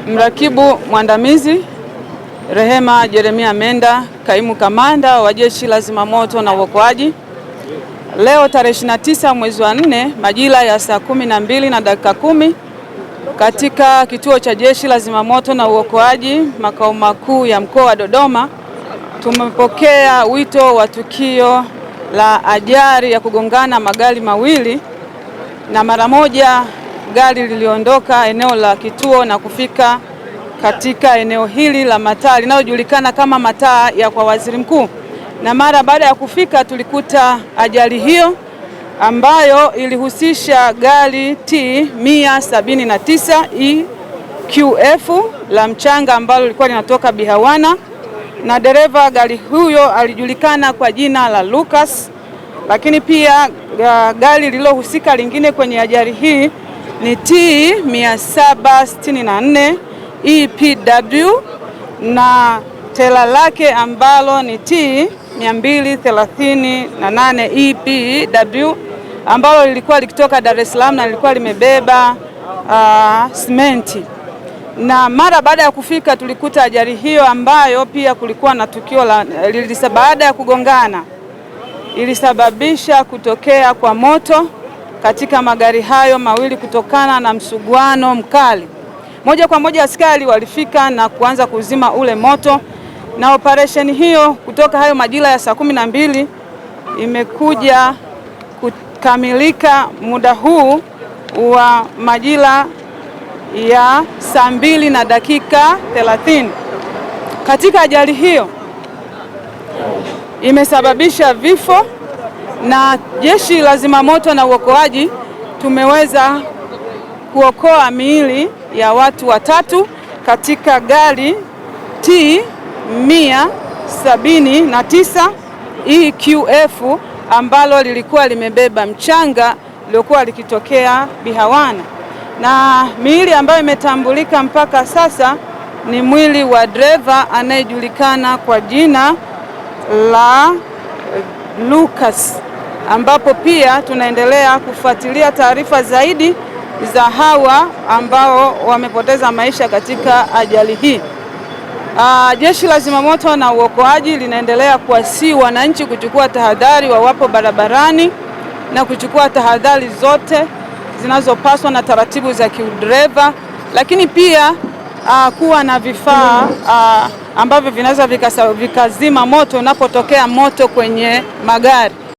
Mrakibu mwandamizi Rehema Jeremia Menda, kaimu kamanda wa Jeshi la Zimamoto na Uokoaji. Leo tarehe 29 mwezi wa 4 majira ya saa 12:10 katika kituo cha Jeshi la Zimamoto na Uokoaji makao makuu ya mkoa wa Dodoma, tumepokea wito wa tukio la ajali ya kugongana magari mawili, na mara moja gari liliondoka eneo la kituo na kufika katika eneo hili la mataa linalojulikana kama mataa ya kwa Waziri Mkuu. Na mara baada ya kufika tulikuta ajali hiyo ambayo ilihusisha gari T179 EQF la mchanga ambalo lilikuwa linatoka Bihawana, na dereva gari huyo alijulikana kwa jina la Lucas. Lakini pia gari lililohusika lingine kwenye ajali hii ni T764 EPW na tela lake ambalo ni T238 EPW ambalo lilikuwa likitoka Dar es Salaam na lilikuwa limebeba simenti. Na mara baada ya kufika tulikuta ajali hiyo ambayo pia kulikuwa na tukio baada ya kugongana ilisababisha kutokea kwa moto katika magari hayo mawili kutokana na msuguano mkali. Moja kwa moja askari walifika na kuanza kuzima ule moto, na operesheni hiyo kutoka hayo majira ya saa 12 imekuja kukamilika muda huu wa majira ya saa 2:30. Katika ajali hiyo imesababisha vifo, na Jeshi la Zimamoto na Uokoaji tumeweza kuokoa miili ya watu watatu katika gari T179 EQF ambalo lilikuwa limebeba mchanga lilikuwa likitokea Bihawana, na miili ambayo imetambulika mpaka sasa ni mwili wa dereva anayejulikana kwa jina la Lucas, ambapo pia tunaendelea kufuatilia taarifa zaidi za hawa ambao wamepoteza maisha katika ajali hii. Jeshi la Zimamoto na Uokoaji linaendelea kuwasihi wananchi kuchukua tahadhari wawapo barabarani na kuchukua tahadhari zote zinazopaswa na taratibu za kiudereva, lakini pia kuwa na vifaa ambavyo vinaweza vikazima moto unapotokea moto kwenye magari.